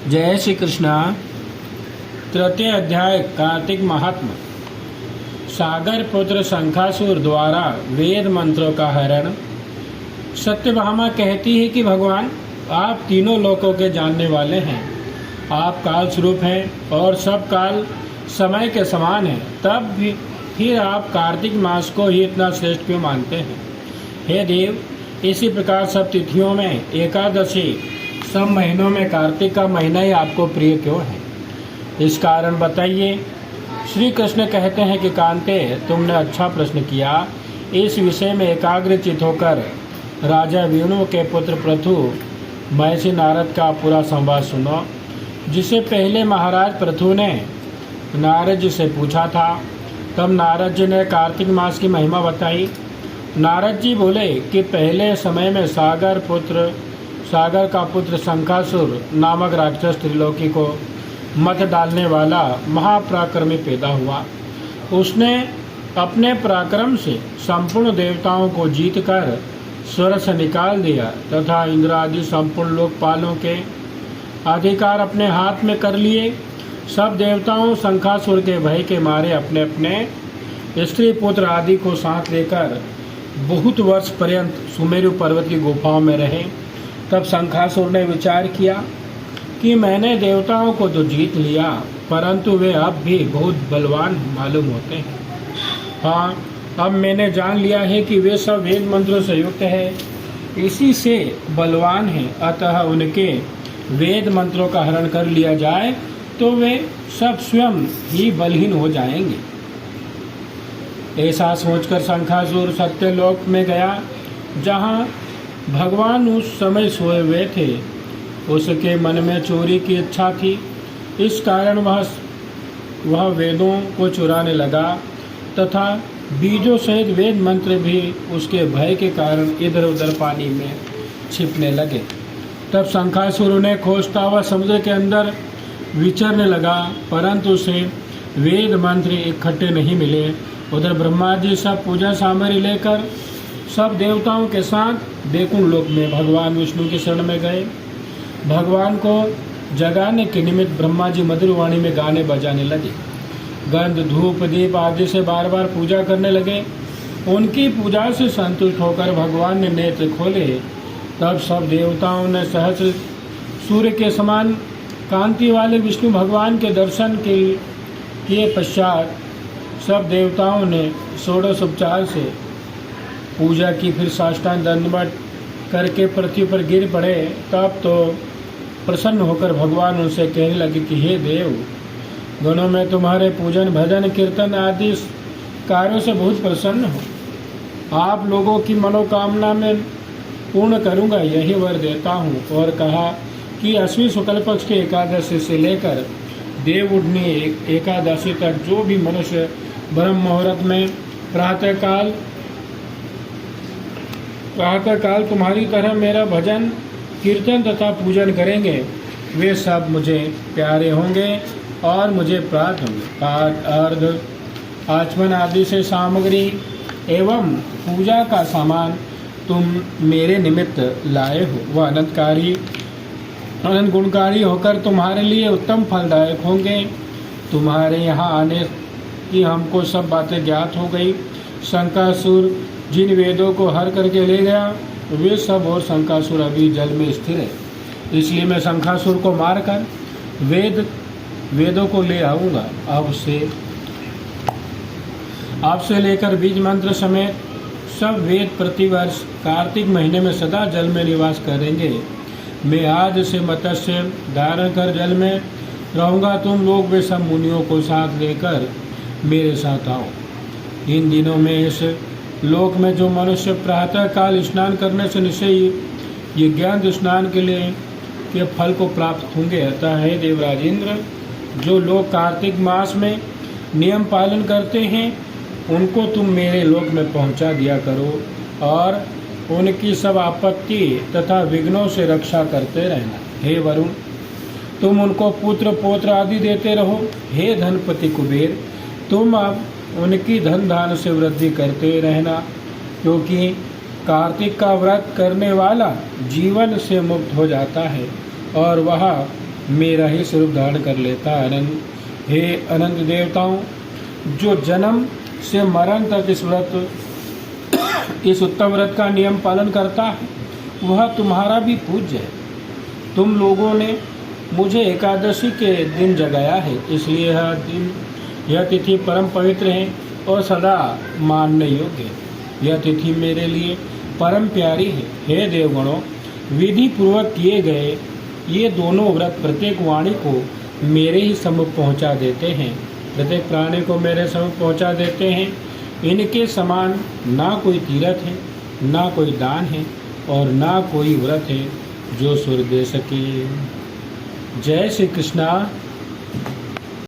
जय श्री कृष्णा। तृतीय अध्याय कार्तिक महात्मा। सागर पुत्र शंखासुर द्वारा वेद मंत्रों का हरण। सत्यभामा कहती है कि भगवान, आप तीनों लोकों के जानने वाले हैं। आप काल स्वरूप हैं और सब काल समय के समान हैं। तब भी फिर आप कार्तिक मास को ही इतना श्रेष्ठ क्यों मानते हैं? हे देव, इसी प्रकार सब तिथियों में एकादशी, सब महीनों में कार्तिक का महीना ही आपको प्रिय क्यों है? इस कारण बताइए। श्री कृष्ण कहते हैं कि कांते, तुमने अच्छा प्रश्न किया। इस विषय में एकाग्रचित होकर राजा वेणु के पुत्र पृथु महर्षि नारद का पूरा संवाद सुनो, जिसे पहले महाराज पृथु ने नारद जी से पूछा था। तब नारद जी ने कार्तिक मास की महिमा बताई। नारद जी बोले कि पहले समय में सागर का पुत्र शंखासुर नामक राक्षस त्रिलोकी को मत डालने वाला महापराक्रमी पैदा हुआ। उसने अपने पराक्रम से संपूर्ण देवताओं को जीतकर स्वर्ग से निकाल दिया तथा इंद्र आदि संपूर्ण लोकपालों के अधिकार अपने हाथ में कर लिए। सब देवताओं शंखासुर के भय के मारे अपने अपने स्त्री पुत्र आदि को साथ लेकर बहुत वर्ष पर्यंत सुमेरु पर्वत की गुफाओं में रहे। तब शंखासुर ने विचार किया कि मैंने देवताओं को तो जीत लिया, परंतु वे अब भी बहुत बलवान मालूम होते हैं। हाँ, अब मैंने जान लिया है कि वे सब वेद मंत्रों से युक्त है, इसी से बलवान हैं। अतः उनके वेद मंत्रों का हरण कर लिया जाए तो वे सब स्वयं ही बलहीन हो जाएंगे। ऐसा सोचकर शंखासुर सत्यलोक में गया, जहाँ भगवान उस समय सोए हुए थे। उसके मन में चोरी की इच्छा थी, इस कारण वह वेदों को चुराने लगा तथा बीजों सहित वेद मंत्र भी उसके भय के कारण इधर उधर पानी में छिपने लगे। तब शंखासुर उन्हें खोजता हुआ समुद्र के अंदर विचरने लगा, परंतु उसे वेद मंत्र इकट्ठे नहीं मिले। उधर ब्रह्मा जी सब पूजा सामग्री लेकर सब देवताओं के साथ बैकुंठ लोक में भगवान विष्णु की शरण में गए। भगवान को जगाने के निमित्त ब्रह्मा जी मधुर वाणी में गाने बजाने लगे। गंध धूप दीप आदि से बार बार पूजा करने लगे। उनकी पूजा से संतुष्ट होकर भगवान ने नेत्र खोले। तब सब देवताओं ने सहस्र सूर्य के समान कांति वाले विष्णु भगवान के दर्शन किए पश्चात सब देवताओं ने षोडशोपचार से पूजा की। फिर साष्टांग दंडवत करके पृथ्वी पर गिर पड़े। तब तो प्रसन्न होकर भगवान उनसे कहने लगे कि हे देव, गणों में तुम्हारे पूजन भजन कीर्तन आदि कार्यों से बहुत प्रसन्न हो। आप लोगों की मनोकामना में पूर्ण करूंगा, यही वर देता हूँ। और कहा कि अश्विन शुक्ल पक्ष के एकादशी से लेकर देवउठनी एकादशी तक जो भी मनुष्य ब्रह्म मुहूर्त में प्रातःकाल तुम्हारी तरह मेरा भजन कीर्तन तथा पूजन करेंगे, वे सब मुझे प्यारे होंगे और मुझे प्राप्त होंगे। पाठ अर्घ आचमन आदि से सामग्री एवं पूजा का सामान तुम मेरे निमित्त लाए हो। वह अनंत गुणकारी होकर तुम्हारे लिए उत्तम फलदायक होंगे। तुम्हारे यहाँ आने की हमको सब बातें ज्ञात हो गई। शंखासुर जिन वेदों को हर करके ले गया, वे सब और शंखासुर अभी जल में स्थिर है। इसलिए मैं शंखासुर को मारकर वेदों को ले आऊँगा। आपसे लेकर बीज मंत्र समेत सब वेद प्रतिवर्ष कार्तिक महीने में सदा जल में निवास करेंगे। मैं आज से मत्स्य धारण कर जल में रहूँगा। तुम लोग वे सब मुनियों को साथ लेकर मेरे साथ आओ। इन दिनों में इस लोक में जो मनुष्य प्रातः काल स्नान करने से निश्चय ये ज्ञान स्नान के फल को प्राप्त होंगे। अतः हे देवराजेंद्र, जो लोग कार्तिक मास में नियम पालन करते हैं, उनको तुम मेरे लोक में पहुंचा दिया करो और उनकी सब आपत्ति तथा विघ्नों से रक्षा करते रहना। हे वरुण, तुम उनको पुत्र पौत्र आदि देते रहो। हे धनपति कुबेर, तुम अब उनकी धन धान से वृद्धि करते रहना, क्योंकि कार्तिक का व्रत करने वाला जीवन से मुक्त हो जाता है और वह मेरा ही स्वरूप धारण कर लेता है। अनंत हे अनंत देवताओं, जो जन्म से मरण तक इस उत्तम व्रत का नियम पालन करता है, वह तुम्हारा भी पूज्य है। तुम लोगों ने मुझे एकादशी के दिन जगाया है, इसलिए यह तिथि परम पवित्र है और सदा मानने योग्य है। यह तिथि मेरे लिए परम प्यारी है। हे देवगणों, विधि पूर्वक किए गए ये दोनों व्रत प्रत्येक वाणी को मेरे ही सम्मुख पहुंचा देते हैं, प्रत्येक प्राणी को मेरे सम्मुख पहुंचा देते हैं। इनके समान ना कोई तीर्थ है, ना कोई दान है और ना कोई व्रत है जो सूर्य दे सके। जय श्री कृष्णा।